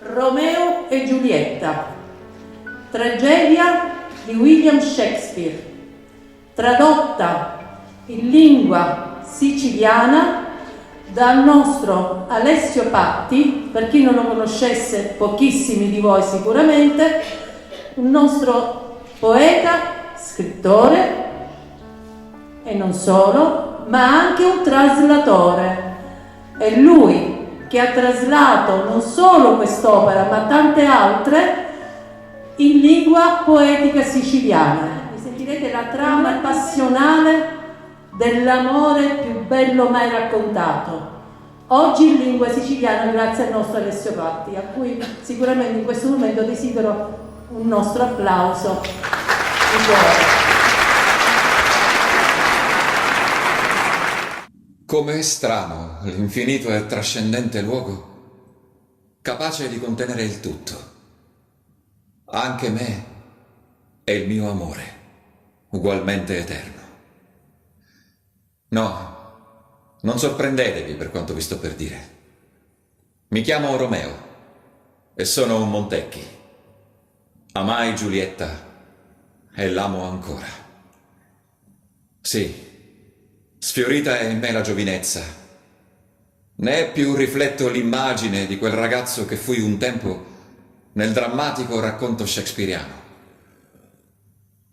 Romeo e Giulietta, tragedia di William Shakespeare, tradotta in lingua siciliana dal nostro Alessio Patti. Per chi non lo conoscesse, pochissimi di voi sicuramente, un nostro poeta, scrittore e non solo, ma anche un traslatore. È lui che ha traslato non solo quest'opera, ma tante altre in lingua poetica siciliana. Mi sentirete la trama passionale dell'amore più bello mai raccontato. Oggi in lingua siciliana, grazie al nostro Alessio Patti, a cui sicuramente in questo momento desidero un nostro applauso di cuore. Com'è strano l'infinito e trascendente luogo, capace di contenere il tutto, anche me e il mio amore, ugualmente eterno. No, non sorprendetevi per quanto vi sto per dire. Mi chiamo Romeo e sono un Montecchi. Amai Giulietta e l'amo ancora. Sì, sfiorita è in me la giovinezza, né più rifletto l'immagine di quel ragazzo che fui un tempo nel drammatico racconto shakespeariano.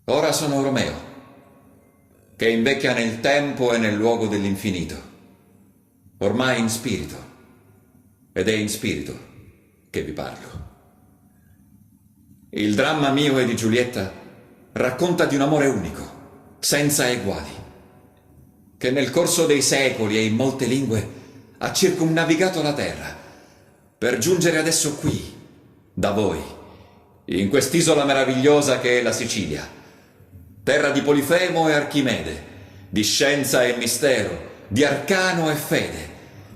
Ora sono Romeo, che invecchia nel tempo e nel luogo dell'infinito, ormai in spirito, ed è in spirito che vi parlo. Il dramma mio e di Giulietta racconta di un amore unico, senza eguali, che nel corso dei secoli e in molte lingue ha circumnavigato la terra, per giungere adesso qui, da voi, in quest'isola meravigliosa che è la Sicilia, terra di Polifemo e Archimede, di scienza e mistero, di arcano e fede,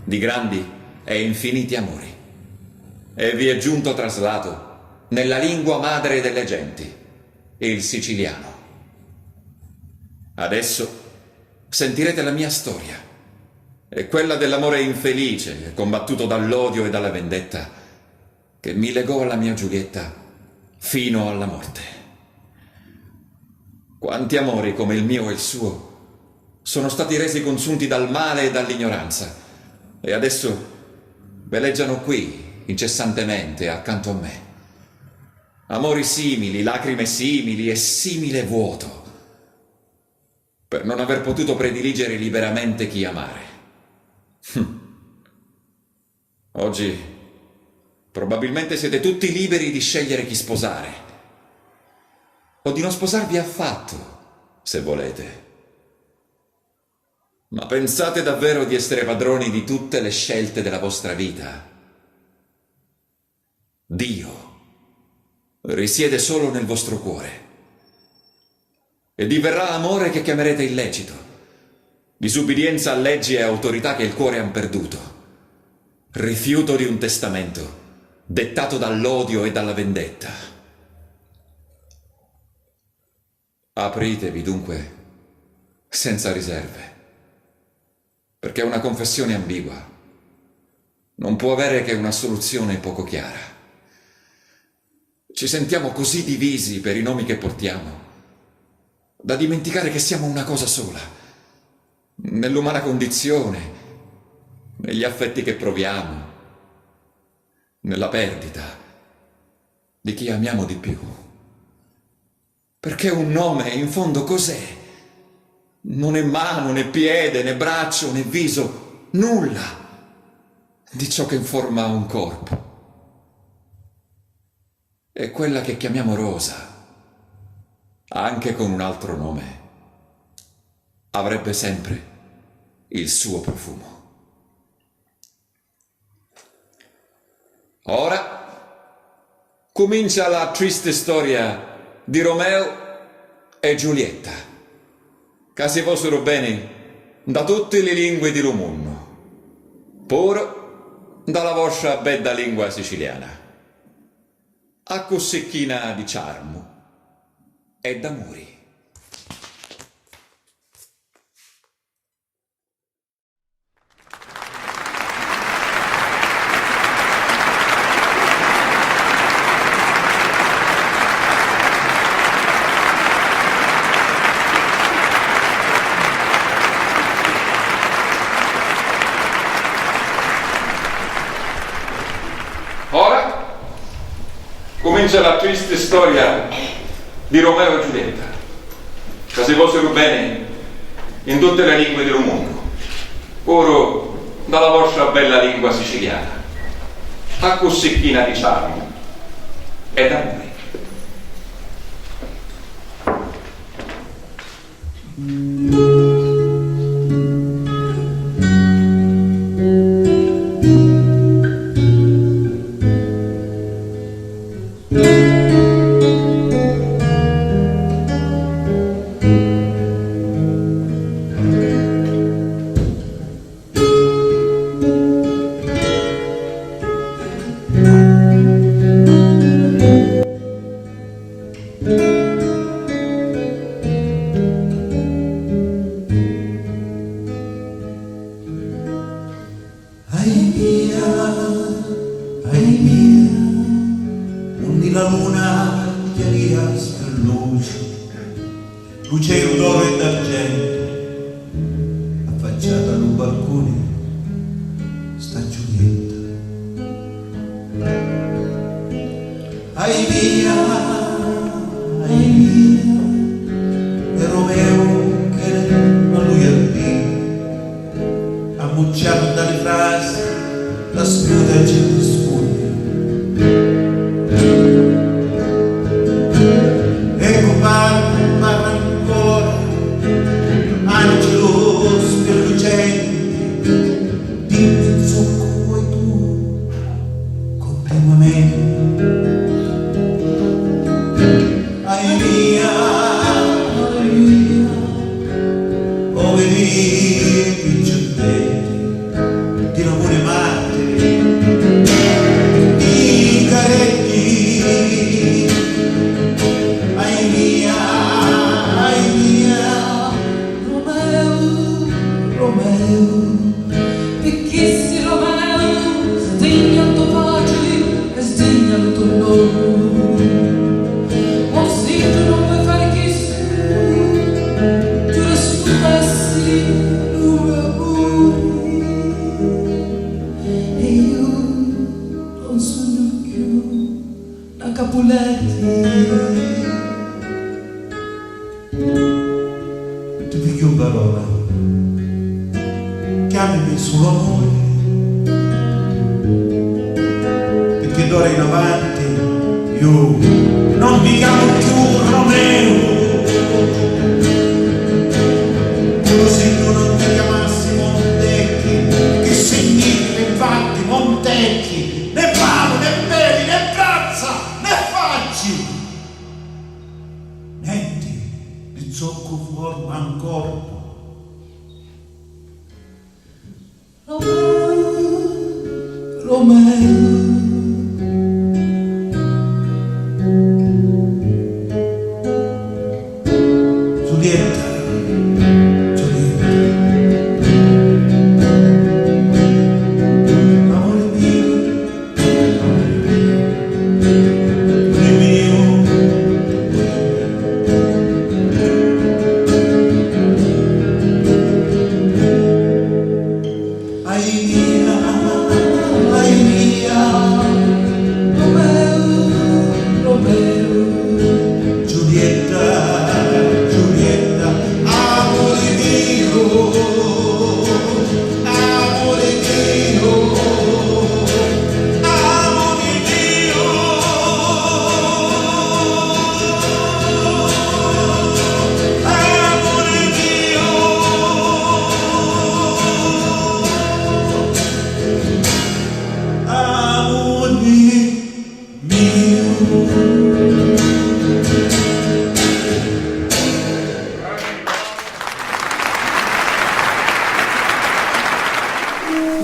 di grandi e infiniti amori. E vi è giunto traslato nella lingua madre delle genti, il siciliano. Adesso sentirete la mia storia e quella dell'amore infelice, combattuto dall'odio e dalla vendetta, che mi legò alla mia Giulietta fino alla morte. Quanti amori come il mio e il suo sono stati resi consunti dal male e dall'ignoranza, e adesso veleggiano qui incessantemente accanto a me. Amori simili, lacrime simili e simile vuoto, per non aver potuto prediligere liberamente chi amare. Oggi probabilmente siete tutti liberi di scegliere chi sposare, o di non sposarvi affatto, se volete. Ma pensate davvero di essere padroni di tutte le scelte della vostra vita? Dio risiede solo nel vostro cuore, e diverrà amore che chiamerete illecito, disubbidienza a leggi e autorità che il cuore han perduto, rifiuto di un testamento dettato dall'odio e dalla vendetta. Apritevi dunque senza riserve, perché una confessione ambigua non può avere che una soluzione poco chiara. Ci sentiamo così divisi per i nomi che portiamo da dimenticare che siamo una cosa sola, nell'umana condizione, negli affetti che proviamo, nella perdita di chi amiamo di più. Perché un nome, in fondo, cos'è? Non è mano, né piede, né braccio, né viso, nulla di ciò che informa un corpo. È quella che chiamiamo rosa, anche con un altro nome, avrebbe sempre il suo profumo. Ora comincia la triste storia di Romeo e Giulietta, che si fossero bene da tutte le lingue di Romunno, pur dalla vostra bella lingua siciliana, a cosecchina di charmo e d'amori. comincia la triste storia di Romeo e Giulietta, che si fossero bene in tutte le lingue del mondo, ora dalla vostra bella lingua siciliana, a cosicchina di charme ed amore. La luna chiaria luce, lucero d'oro e d'argento, affacciata al balcone sta Giulietta. Ai mia, e Romeo che a lui arriva, ammucciato dalle frasi, la sputa e ci sfugge. Parla ancora, angelo spellucente, di zucco vuoi tu, continuamente. Ai mia, oh vedi picciottetti, di l'amore matte, di caretti. Ti piglio parola, chiamami sull'amore, perché d'ora in avanti io non mi chiamo più Romeo. Così tu non ti chiamassi Montecchi, che significa infatti Montecchi, né pavo, né peli, né cazza, né facci. Niente di zocco forma un corpo. Romeo, Giulietta, amore mio,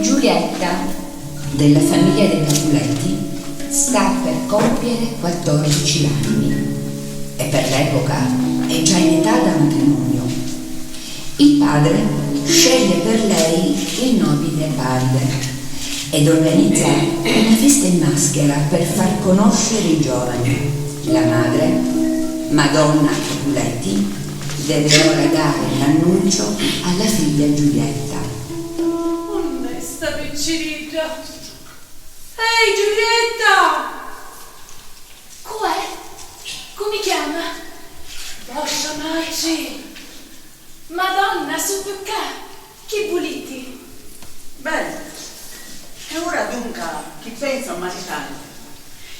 Giulietta, della famiglia dei Capuletti, sta per compiere 14 anni e per l'epoca è già in età da matrimonio. Il padre sceglie per lei il nobile padre ed organizza una festa in maschera per far conoscere i giovani. La madre, Madonna Capuletti, deve ora dare l'annuncio alla figlia Giulietta. Onesta picciniglia! Ehi Giulietta! Qual? Come chiama? Vostra Marci. Madonna, su perché? Che volete? Bene, e ora dunque chi pensa a maritare?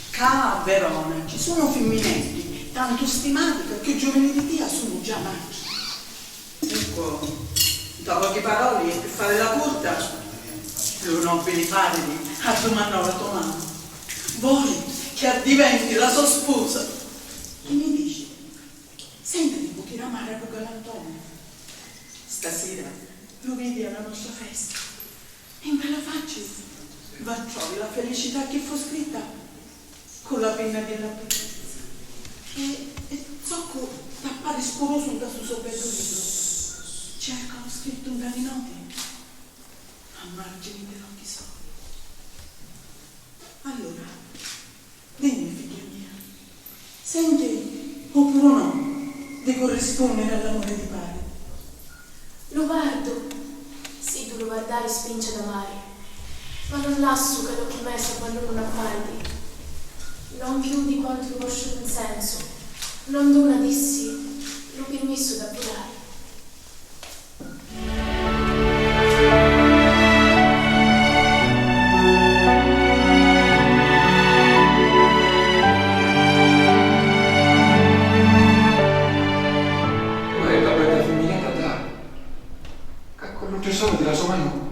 Ca a Verona ci sono femminetti tanto stimati perché giovani di dia sono già nati. Ecco, da poche parole per fare la corta, lo nobili padri addomandano la tua mano. Vuoi che diventi la sua sposa? E mi dici, senti di poter amare a Galantonio. Stasera lo vedi alla nostra festa e in bella faccia va a trovare la felicità che fu scritta con la penna della bellezza e zocco tappare sporoso da sul suo bello libro cerca ho scritto un tali note a margine dell'occhi soli. Allora dimmi figlia mia, senti oppure no di corrispondere all'amore di padre? Lo guardo. Sì, tu lo guardare spinge ad amare, ma non lasso che l'occhi me se quando non appardi. Non più di quanto lo vostro consenso, non dona dissi, lo permesso d'apurare. Della sua mano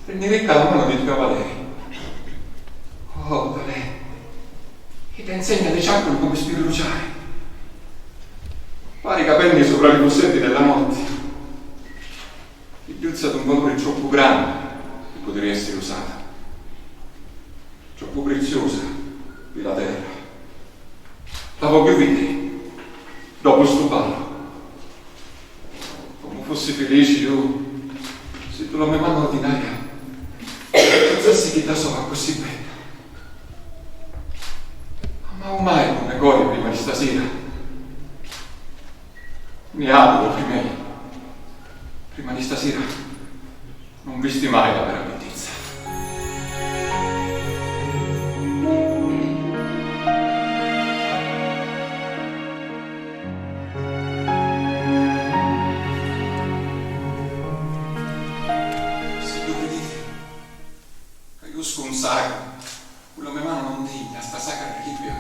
prenderetta la mano dei tuoi cavalieri. Oh, da lei che ti insegna dei ciancoli come spirluciare, pari capelli sopra i rossetti della notte, figliuzza di un valore troppo grande che potrebbe essere usata, troppo preziosa per la terra. La voglio vedere dopo sto ballo, come fossi felice io se tu la mia mano ordinaria non sapessi che da sola così bella. Ma ormai non ne godo prima di stasera. Mi auguro prima di stasera non visti mai la vera bellezza. Sacro, con la mia mano non degna, sta sacra reliquia,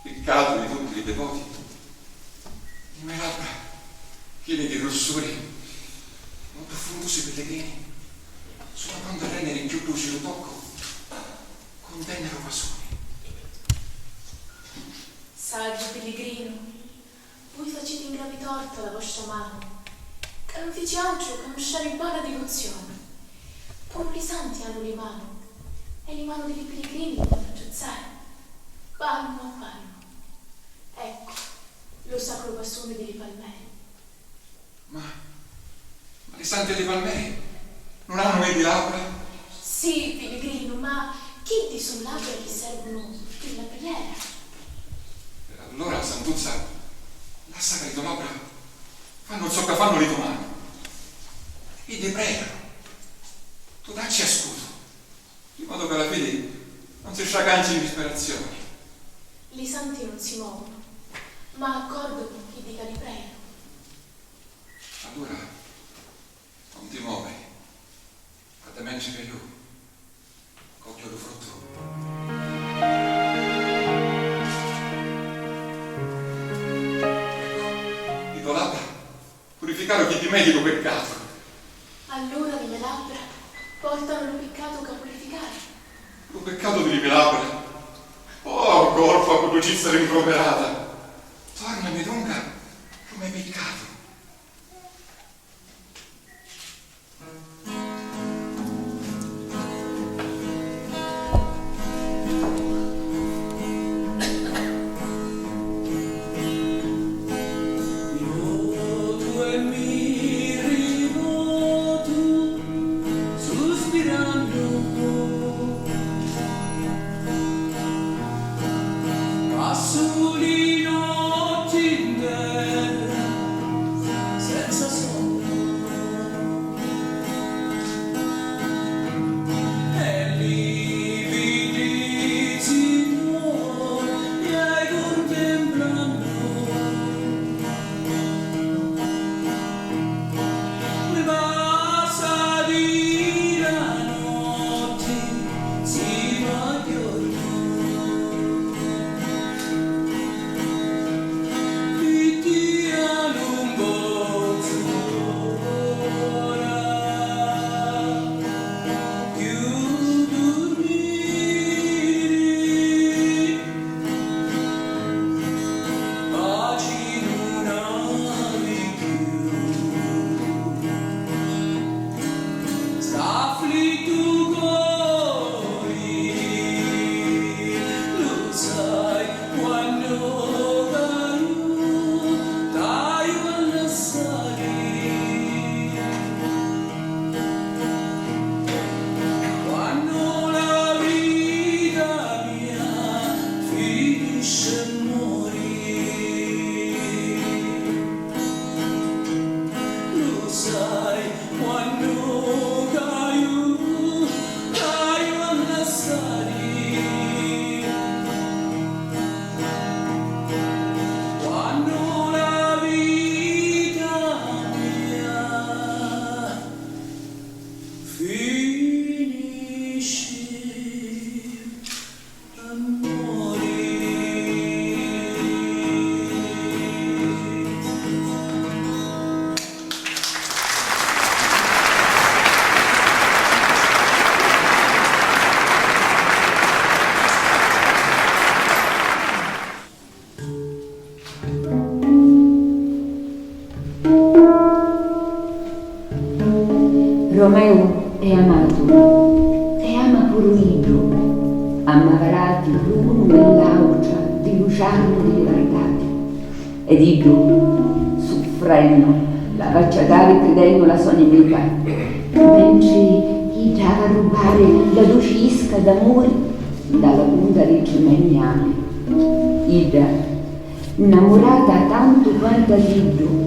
peccato di tutti i devoti, le mie labbra piene di rossori, molto fungosi pellegrini, sulla pronta a rendere in più luce lo tocco, con tenero vasone. Saggio pellegrino, voi facete in gravi torto la vostra mano, che non fece altro che conoscere buona devozione. Pure i santi hanno le mani, e le mani dei pellegrini devono accezzare, palmo a palmo. Ecco, lo sacro bastone delle palmere. Ma le sante dei palmeri non hanno mai di labbra? Sì, pellegrino, ma che di son labbra che servono per la preghiera? Allora, Santuzza, lascia che le tue labbra fanno ciò che fanno le tue mani e ti pregano. Tu dacci ascolto, in modo che alla fede non si sciaganci in disperazione. I santi non si muovono, ma accordano chi dica li pregano. Allora, non ti muovi, fate mentre che io coglio lo frutto. Ecco, le tue labbra purificare chi di me di tuo peccato. Allora le mie labbra portano il peccato che a purificare. Lo peccato delle mie labbra. Oh, colpa con lucizia rimproverata. Tornami dunque come hai peccato. Romeo è amato e ama pure Lido, ammavarati l'uno nell'augia di Luciano di Libertati. Ed Lido, soffrendo, la vacciatare credendo la sua nemica, mentre gli dava a rubare la lucisca d'amore dalla punta dei gemelli ami. Ida, innamorata tanto quanto a Lido,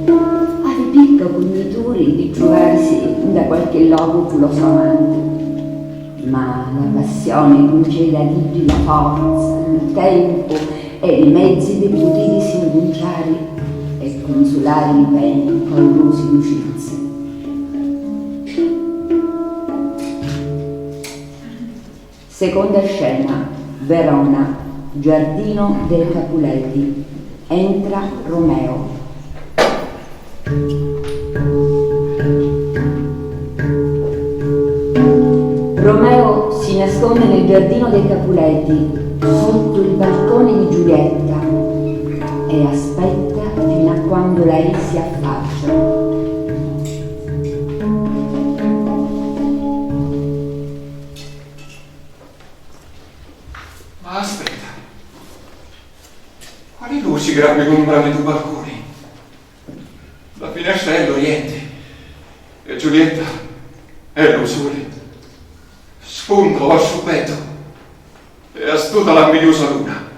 picca cognitori di trovarsi da qualche loculo suo amante, ma la passione concede a Lido la forza, il tempo e i mezzi dei potersi incontrare e consolare i beni paurosi lucizze. Seconda scena, Verona, giardino dei Capuleti. Entra Romeo. Romeo si nasconde nel giardino dei Capuleti, sotto il balcone di Giulietta, e aspetta fino a quando lei si affaccia. Ma aspetta, quali luci gravigombravano i tuoi balconi? La finestra è l'Oriente e Giulietta è lo sole. Spunto al suo petto e astuta l'invidiosa luna.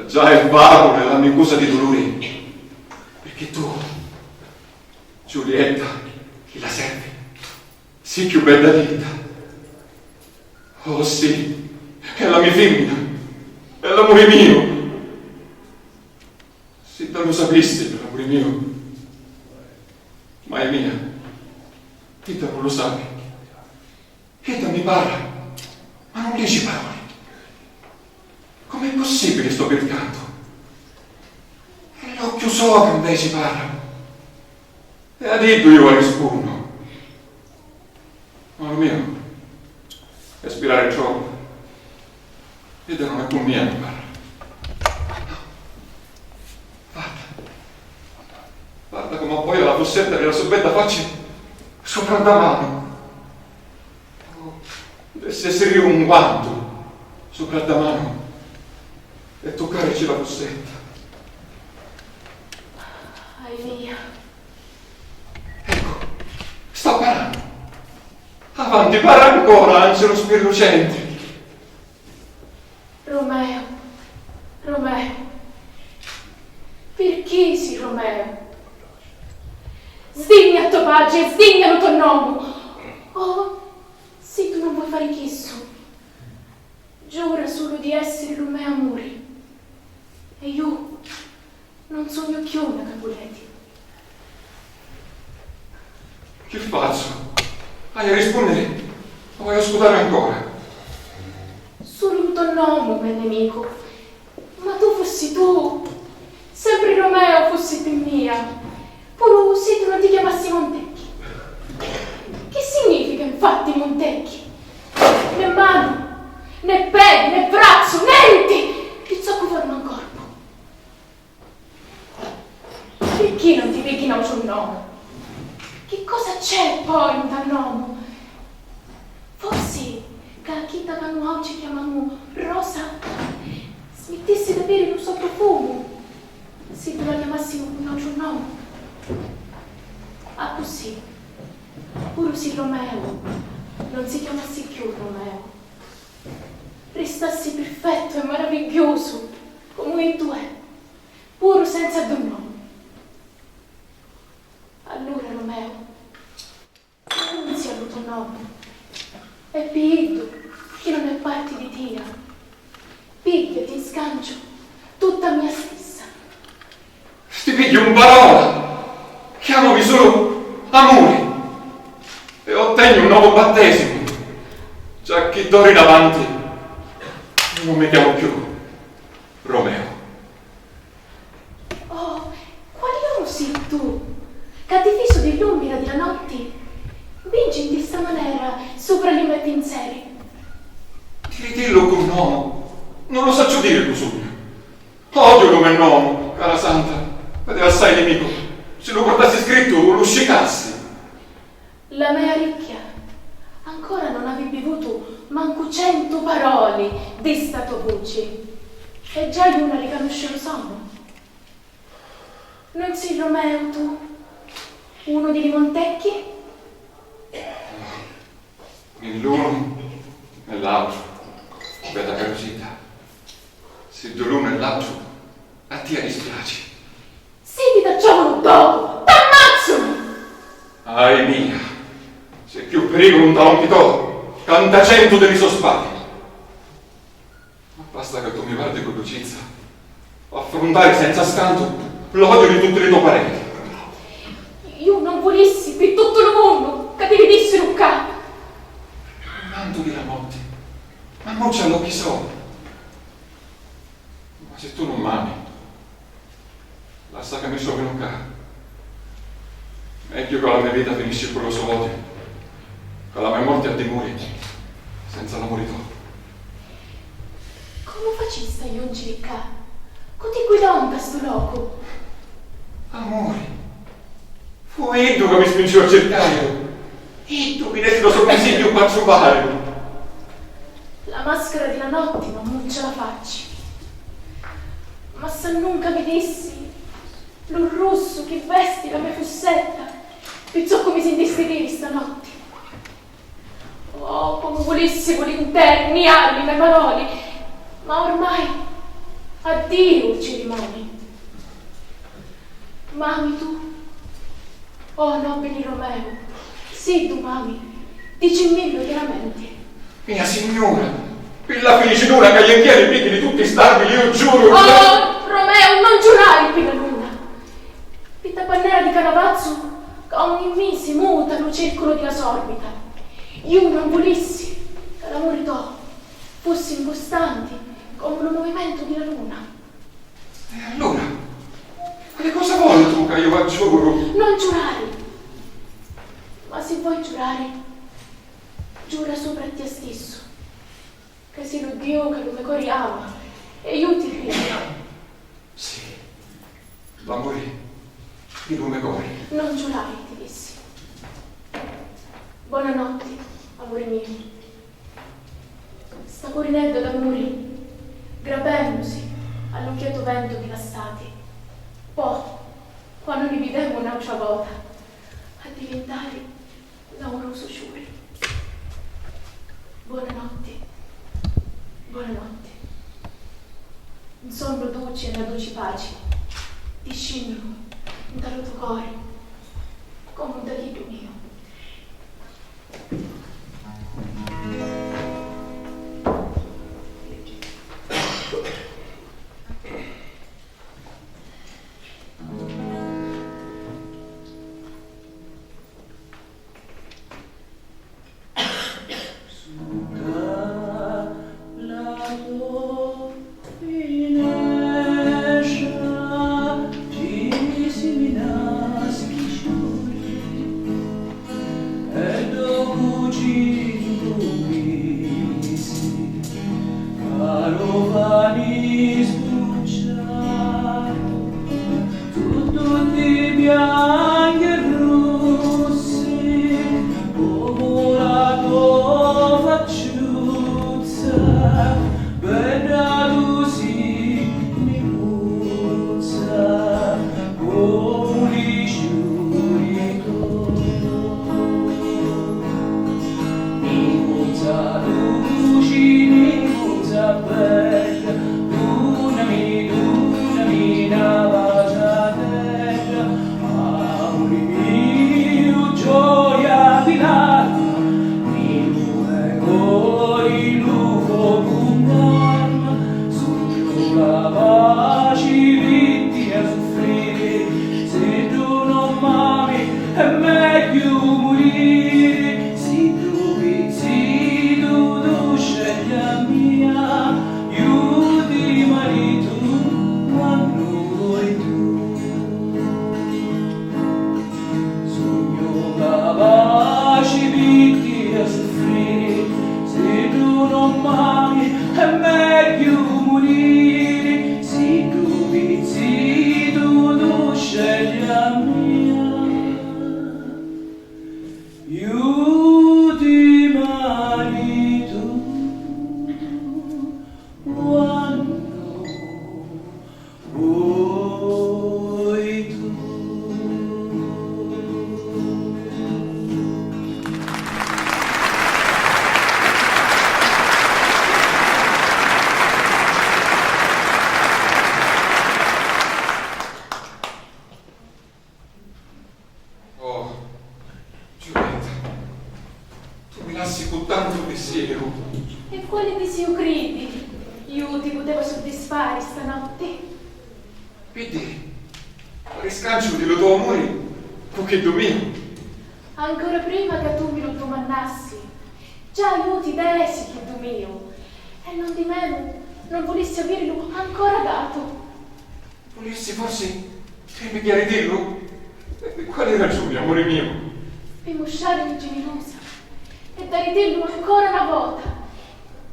Già è vago nell'amicusa di dolori, perché tu, Giulietta, chi la servi, sii più bella di vita. Oh sì, è la mia femmina, è l'amore mio. Se tu lo sapessi per l'amore mio, ma è mia, e tu non lo sai. E tu mi parla, ma non dici parole. Com'è possibile sto per canto? E l'occhio so che invece parla. E a detto io rispondo. Ma lo mio è aspirare troppo. E non è con mia mi parla. Guarda come poi la fossetta della sua bella faccia sopra da mano. Dovesse essere io un guanto sopra da mano e toccarci la fossetta. Ai mia. Ecco, sta parando. Avanti, parla ancora, angelo spirlucente. Romeo, Romeo, perché si Romeo? Sdigna a tuo pace, sdigna tuo nome. Oh, se tu non vuoi fare chisso, giura solo di essere Romeo amore. E io non sono più una Capuleti. Che faccio? Hai a rispondere o vuoi ascoltare ancora? Solo un tuo nome, mio nemico. Ma tu fossi tu, sempre Romeo fossi te mia, pure se tu non ti chiamassi Montecchi. Che significa infatti Montecchi? Né mano, né piedi, né braccio, niente! Che zocco forma un corpo. Perché non ti peghi un nome? Che cosa c'è poi in tal nome? che chi da oggi chiamiamo Rosa smettesse di avere il suo profumo, se non la chiamassimo con un altro nome. Ah, così, pure se Romeo non si chiamasse più Romeo, restasse perfetto e meraviglioso come il tuo è, pure senza due nomi. Allora Romeo, non sia il tuo nome, è Pietro che non è parte di Tia, pigliati in sgancio tutta mia stessa. Ti piglio un parola, chiamami solo amore e ottengo un nuovo battesimo, già che d'ora in avanti non mi chiamo più Romeo. Oh, quali uomo sei tu, cattifiso dell'umbra della notte? Vinci in questa maniera sopra li metti in serie. Ti ritillo con uomo, non lo saccio dire il sogno. Odio come nome, cara santa, vedeva assai nemico. Se lo guardassi scritto lo scicassi. La mia ricchia ancora non avevi bevuto manco 100 parole di sta tua voce e già io una riconosce lo sono. Non sei Romeo tu, uno dei Montecchi? L'uno e l'altro, bella carosita. Se l'uno e l'altro a te dispiace. Se ti facciamo dopo, t'ammazzo! Ai mia, se più pericolo un talon ti do, canta 100 dei sospati. Ma basta che tu mi guardi con lucizia, affrontare senza scanto l'odio di tutte le tue parenti. Io non volessi per tutto il mondo che ti vedessero un capo. Tanto di la morte, ma non c'è l'occhi solo. Ma se tu non m'ami, lascia che mi so che non cade. Meglio che la mia vita finisce con lo suo odio, che la mia morte a dimori, senza l'amore tuo. Come faciste io in cerca? Coti guidando a sto loco? Amore, fu Iddu che mi spingeva a cercare. Iddu mi dette lo suo consiglio per trovare. La maschera della notte non ce la faccio. Ma se nunca vedessi lo rosso che vesti la mia fossetta, pensò come sentiste dire stanotte. Oh, come volessi volentieri le mie parole, ma ormai addio cerimonie. Mami tu, oh nobile Romeo, sì tu mami, dicimelo chiaramente. Mia signora, quella felicitura che gli chiede picchi di tutti stabili, io giuro. Oh, Romeo, non giurare qui la luna. Pitta pannera di Canavazzo, che ogni mese muta lo circolo della sorbita. Io non volessi che l'amore tuo fosse incostante come il movimento della luna. E allora, che cosa vuoi tu che io giuro? Non giurare, ma se vuoi giurare, giura sopra te stesso, che sei lo Dio che lo mio cuore ama e io ti credo. Sì, l'amore di lume cuore. Non giurare, ti dissi. Buonanotte, amore mio. Sta corinello d'amore, grabendosi all'occhiato vento di lastate. Poi, quando ne vivemmo un'altra volta, a diventare l'amoroso sciure. Buonanotte, buonanotte. Un sonno dolce e una dolce pace discendono dal tuo cuore come un delirio mio. fu tanto desiderio. E quale desio credi? Io ti potevo soddisfare stanotte? Vedi, riscancio di lo tuo amore, poche mio. Ancora prima che tu mi lo domandassi, già io ti desi che tu mio, e non di meno non volessi averlo ancora dato. Volessi forse che mi chiaridirlo? Quali ragioni, amore mio? Per mostrarmi generosa e da ridirlo ancora una volta,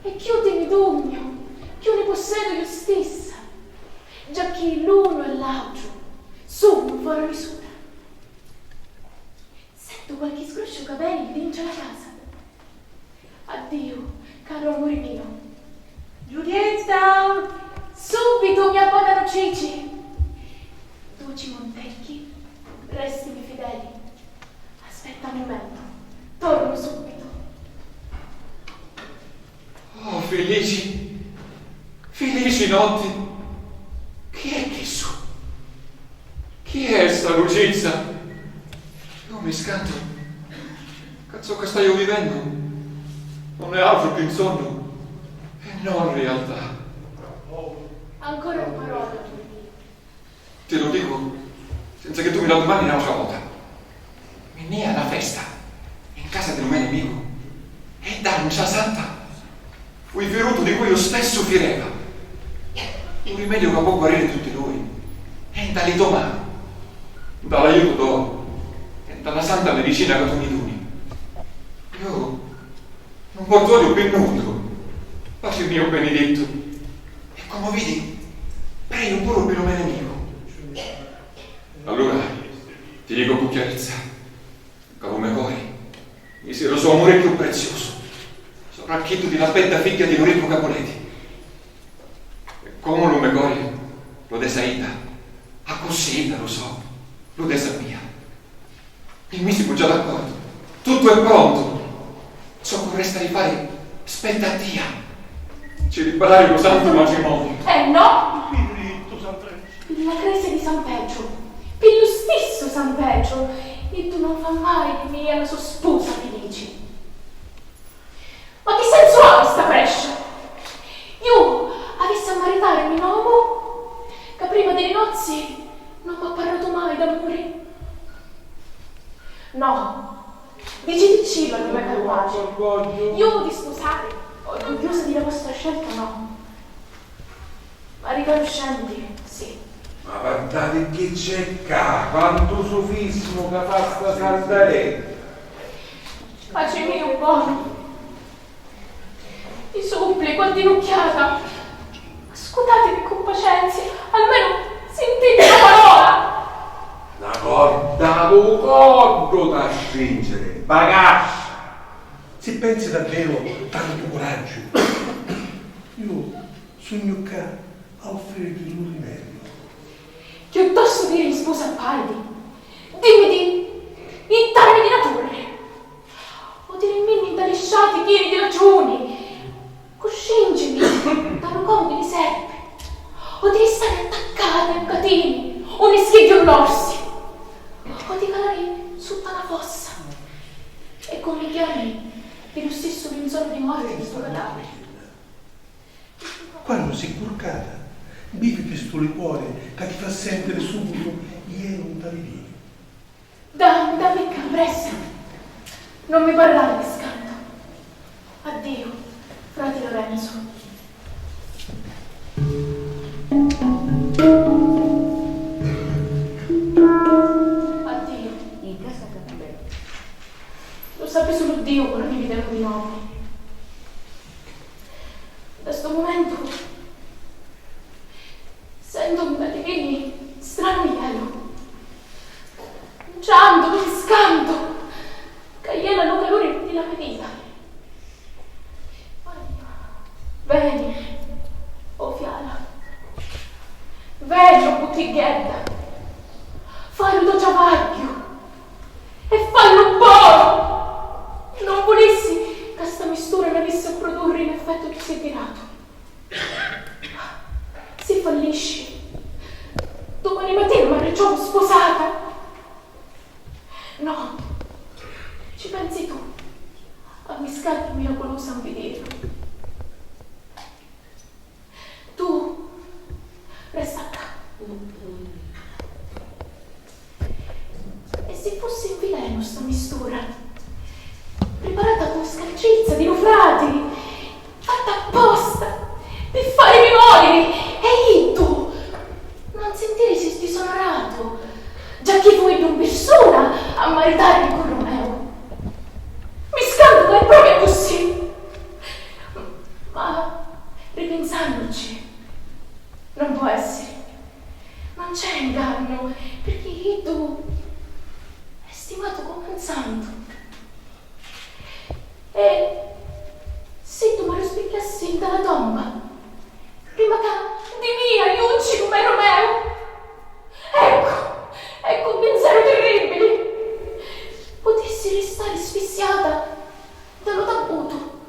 e chiudimi d'ugno, che io ne possedo io stessa, già che l'uno e l'altro sono fuori misura. Sento qualche scroscio capelli dentro la casa. Addio, caro amore mio. Giulietta! Subito, mia buona Cici! Duci Montecchi, restimi fedeli. Aspetta un momento, torno subito. Oh, felici notti. Chi è che so? Chi è sta lucizza? Io mi scanto. Cazzo che stai vivendo? Non è altro che un sogno e non realtà. Ancora una parola, amore mio. Te lo dico senza che tu mi la domandi un'altra volta. Venì alla festa in casa del mio nemico e d'Ancia Santa fui venuto di cui lo stesso fireva. Un rimedio che può guarire tutti noi è da mano, dall'aiuto d'oro e dalla santa medicina che tu mi doni. Io non porto olio per nudo, pace mio benedetto, e come vedi prego pure per il mio nemico. Allora ti dico con chiarezza, come cuore mi sia lo suo amore più prezioso, soprattutto di la bella figlia di Lorenzo Capoleti. E come non mi cuore lo desaida, a così lo so, lo desabia. Il mio siamo già d'accordo, tutto è pronto, ciò che resta di fare aspettativa, ci riparare lo santo matrimonio. No! Diritto, San Pedro. La crese di San Pedro, per lo stesso San Pedro, e tu non fa mai di me la sua sposa felice. Ma che senso ha questa brescia? Io avessi a maritare il mio uomo, che prima delle nozze non mi ha parlato mai d'amore. No, dici di cibo non mi è capace. Io di sposare, orgogliosa della vostra scelta, no. Ma riconoscenti, sì. Ma guardate che c'è qua, quanto sofismo che fa sta saldaletta. Facemi un buono. Ti supplico, antinocchiata. Ascoltatemi con pazienza, almeno sentite la parola. La corda cordo da stringere, bagascia. Se pensi davvero tanto coraggio, io sogno qua a offrirti un rimedio. Piuttosto dire in sposa a Paldi, dimmi in termini nature, o dire in me da lisciati pieni di ragioni, coscingimi da comodi di serpe, o di stare attaccate a catini, o ne scheghi orsi, o di calare sotto una fossa, e come mi chiami per lo stesso menzolo di morte di tuo cadavere. Quando sei curcata, bevi questo liquore che ti fa sentire subito ieri un tavirino. Dammi campressa, non mi parlare di scanto. Addio, frate Lorenzo. Addio. In casa Capelletti. Lo sappia solo Dio quando mi vedevo di nuovo. Da sto momento sento un battevini straniero, giando, scanto, che ielano calore della mia vita. Vieni, o fiala, vieni, o bottiglietta, fallo giavaglio e fallo buono. Non volessi che sta mistura ne avesse a produrre l'effetto desiderato. Se fallisci, domani mattina mi arrecciamo sposata. No, ci pensi tu a miscarmi miracolosa obbedire. Tu resta qua. E se fosse in veleno sta mistura, preparata con scalcizza di nufrati, fatta apposta per farmi morire, e tu non sentire se sti sono rato, già che vuoi non persona a maritarmi con Romeo. Mi scandalo, è proprio così. Ma ripensandoci, non può essere. Non c'è inganno, perché tu è stimato come un santo. E se tu mi rispecchiassi dalla tomba, prima che di mia io uccido come Romeo, ecco un pensiero terribile. Potessi restare asfissiata dallo tabuto,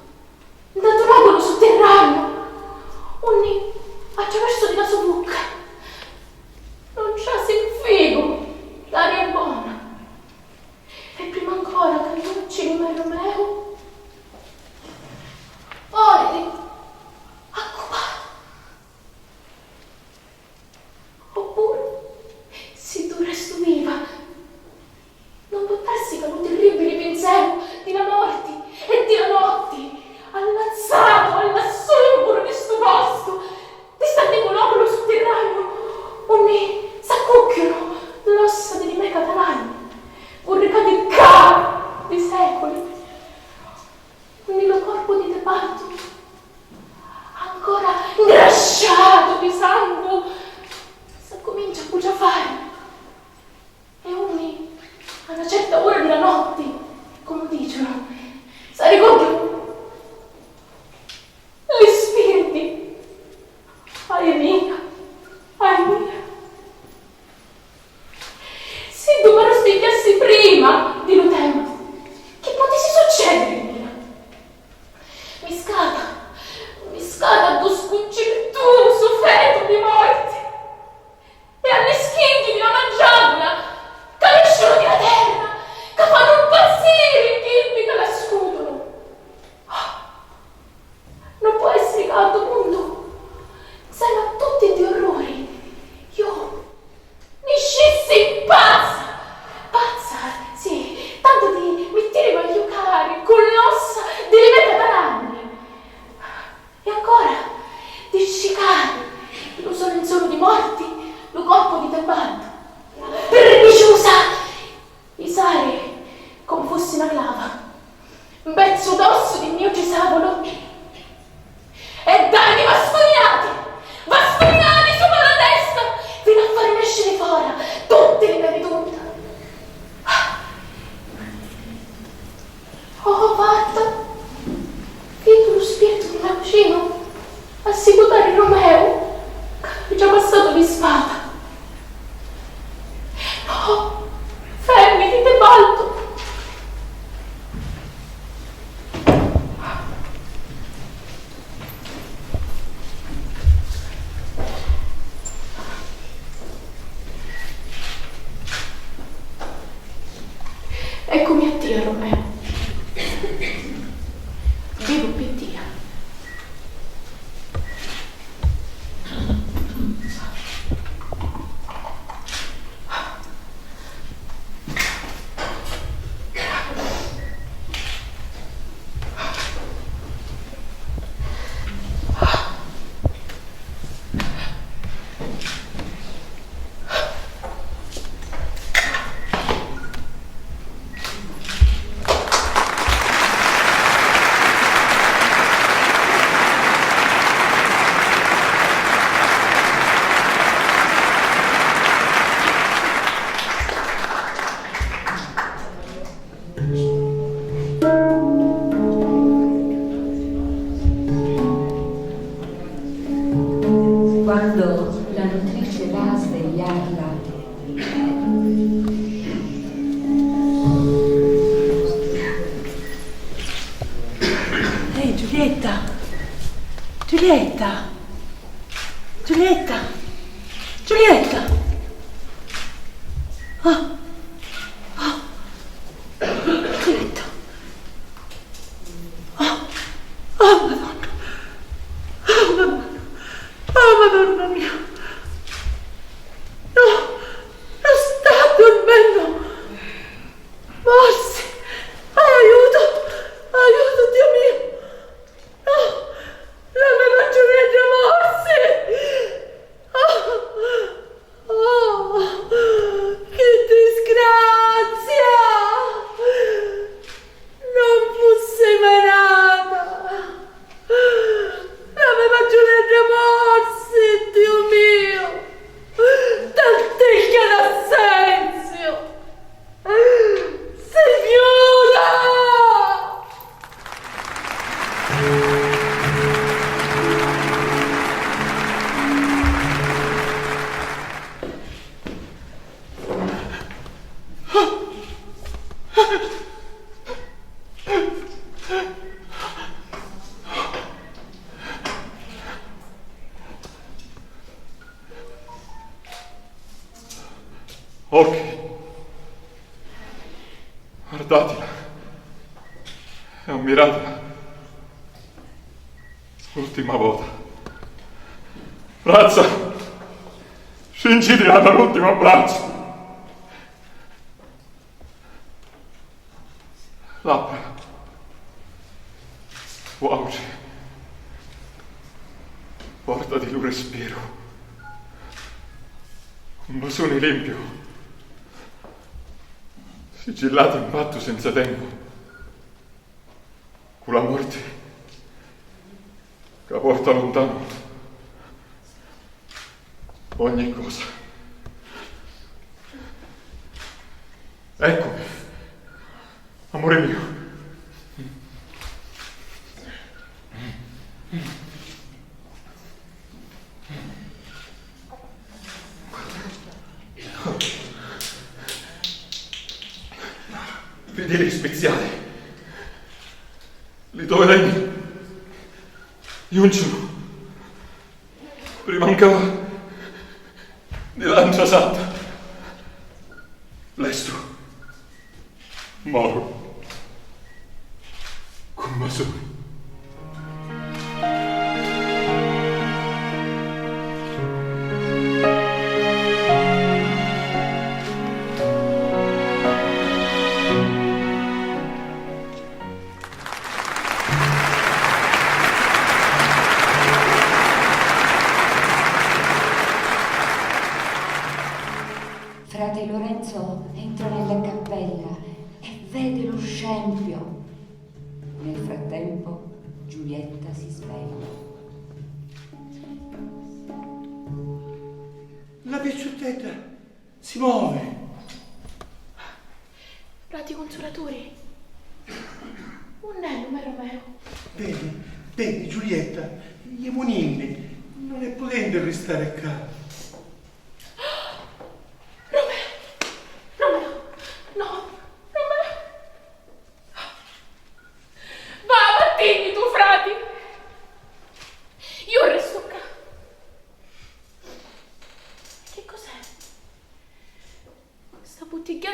dal dragolo sotterraneo, ogni attraverso di la sua bocca. Non c'è il figo, l'aria è buona. E prima ancora che io uccido come Romeo, morire occupato. Oppure, se tu resto viva, non può darsi che un terribile pensiero di la morte e di la notte, all'alzato, all'assombro di sto posto, di sta nebuloculo sotterraneo, onde s'accucchiano l'ossa dei miei catalani, burricati il caro di secoli, onde lo corpo di Tebaldo, ancora ingrasciato di sangue, s'accomincia a bugiafare, e onde a una certa ora della notte, come dicono, si ricordono gli spiriti. Ai mia. Se tu me lo spiegassi prima di lo tempo, che potesse succedere, mia? Mi scada a tu scuggire tu, su feto di morte, e alle schinghi di una giagola, che escono dalla terra, che fanno impazzire i chilbi che la scudono. Non può essere che a questo punto, insieme a tutti gli orrori, io ne scessi pazza, sì, tanto di mettere a giocare con l'ossa delle mie catalane, e ancora di scicare lo solo in solo di morti, lo corpo di Tebaldo, perniciosa, isare come fosse una clava, un pezzo d'osso di mio cesavolo, e danni vascognati sopra la testa, fino a far nascere fuori tutte le mie vedute. Ho fatto che lo spirito di mio vicino a seguitare Romeo, che è già passato di spada. No, fermiti, Tebaldo. Eccomi a te, Romeo. Vivo per te. Quando la nutrice va a svegliarla, Ehi, Giulietta! Giulietta! Giulietta! Giulietta! Ah! Ah! Giulietta! Ah! Occhi, guardatela e ammiratela. L'ultima volta. Razza, scincidila dall'ultimo abbraccio. Labbra, voce, portati un respiro. Un basone limpio. Sigillato in patto senza tempo, con la morte che porta lontano ogni cosa. Eccomi, amore mio. Fedeli speziali, li troverai giungono. Prima mancava di lancia santa. Lesto, moro, con masoni. Frate Lorenzo entra nella cappella e vede lo scempio. Nel frattempo Giulietta si sveglia. La picciottetta si muove. Frati consolatori, un nome Romeo. Vedi Giulietta, gli monilli, non è potente restare qua.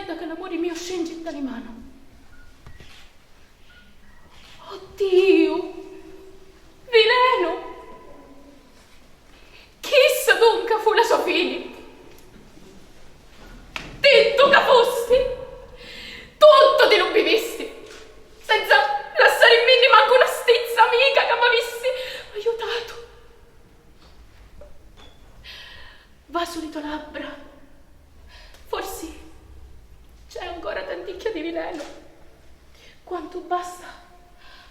Che l'amore mio scende dalle mani. Oddio! Veleno! Chissà dunque fu la sua fine. Detto che fosti, tutto ti non vivisti, senza lasciare in me manco una stizza amica che mi avessi aiutato. Va solito labbra. Forse c'è ancora tanticchia di veleno, quanto basta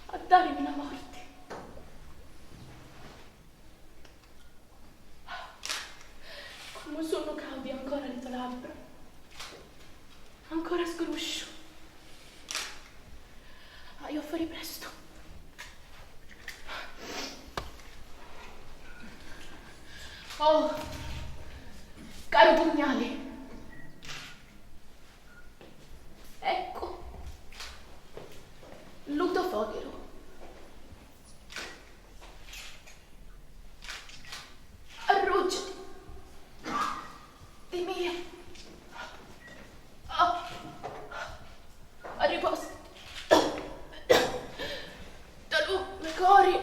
a darmi la morte. Come sono caldi ancora le tue labbra, ancora sgruscio. Io farei presto. Oh, caro pugnale, ecco, Ludofogero. Arruggiati di mie. A riposto. Da lume cori.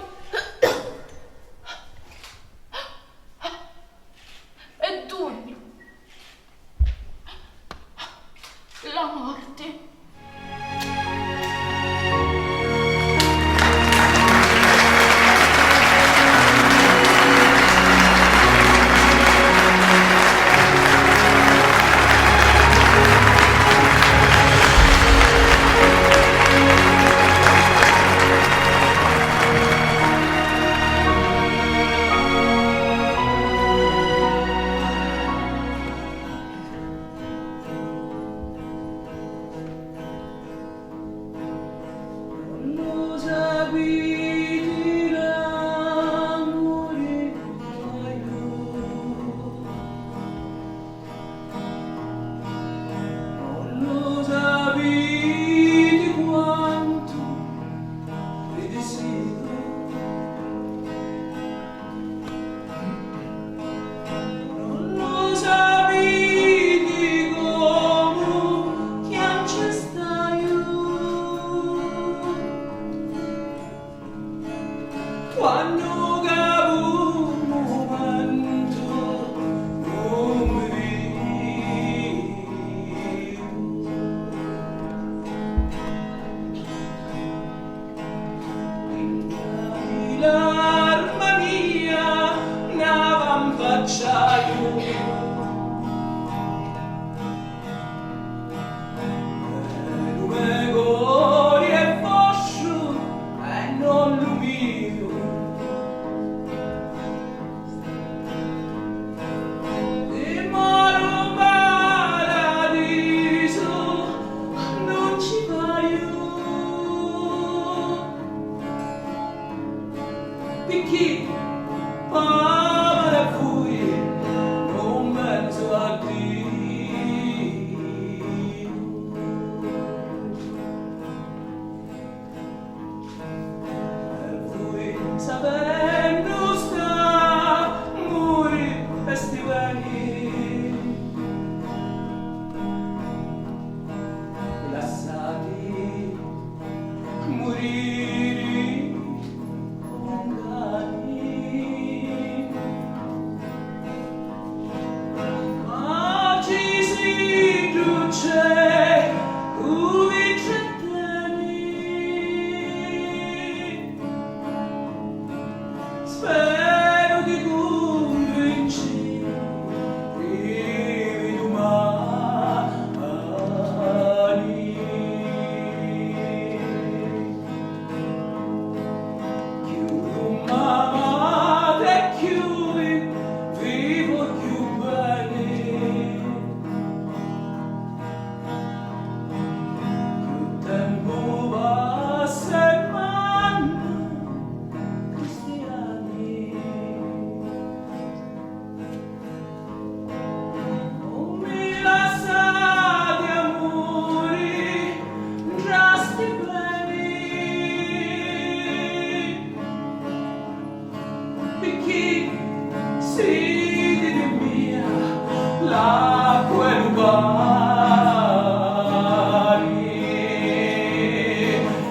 E dugno. La morte. quando cavo un momento non mi vivo. L'arma mia n'avam facciaio perché para fui non penso a Dio. Fui sapendo sta muri e stivali lasciati morire. Spero di convinci vivi domani. Chiudo mamma e chiudi, vivo più bene. Più tempo passa e manna cristiani. Non mi lasciate amori, giasti pleni, perché siete di mia l'acqua e l'ubani,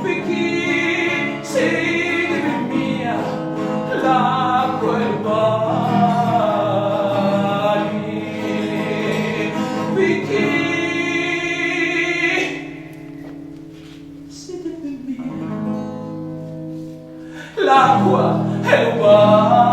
perché siete di mia l'acqua e l'ubani, perché siete di mia l'acqua e l'ubani.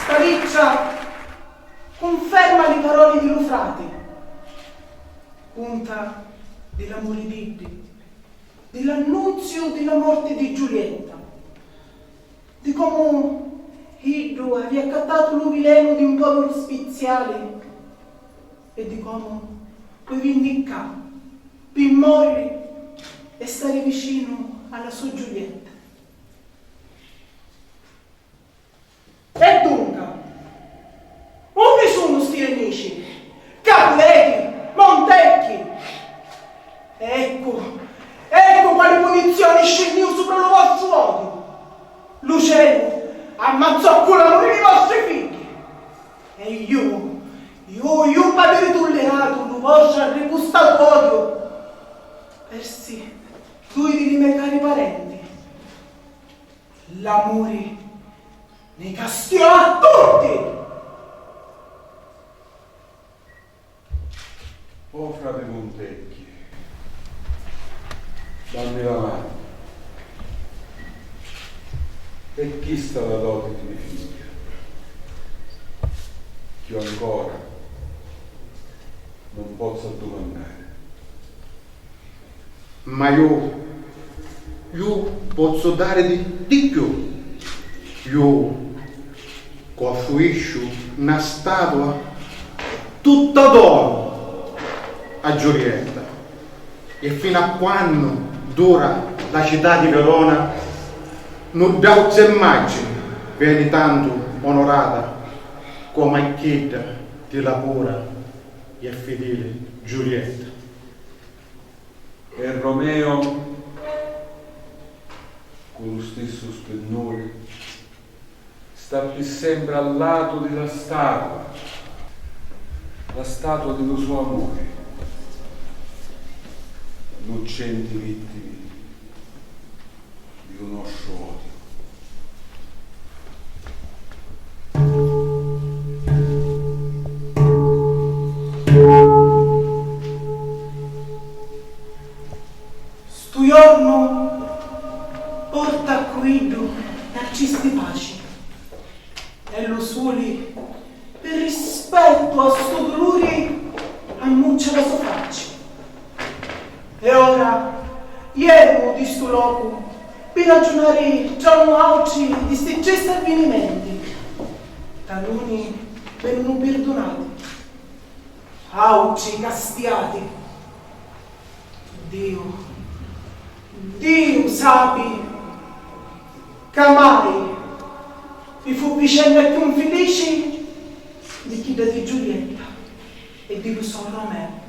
Sta riccia conferma le parole di Lufrate, conta dell'amore di Dio, dell'annunzio della morte di Giulietta, di come Iddo aveva accattato lo vileno di un povero spiziale e di come poi vindicà per morire e stare vicino alla sua Giulietta. E dunque, dove sono sti nemici? Capuleti, Montecchi? Ecco quali punizioni scendivo sopra il vostro odio. Lucello ammazzò con l'amore dei vostri figli. E io padre tollerato, lo vostro repustatorio, persi due di miei cari parenti. L'amore ne castiò a tutti. Oh frate Montecchi, dammi la mano. E chi sta la dote di mia figlia? Che io ancora non posso domandare. Ma io posso dare di più. Io costruisco una statua tutta d'oro a Giulietta e fino a quando dura la città di Verona non dauze immagini viene tanto onorata come chieda della pura e fedele Giulietta. E Romeo, con lo stesso splendore, sta più sempre al lato della statua dello suo amore, lucenti vittime di uno odio. Stu giorno porta qui narcisti pace e lo soli per rispetto a sto dolore ammuccia la sua faccia. E ora, ieri di sto loco, per ragionare già altri di sti gesti avvenimenti. Taluni vengono perdonati, altri castigati. Dio sapi che mai vi fu vicenda più infelice di chi di Giulietta e di Lucio Romeo.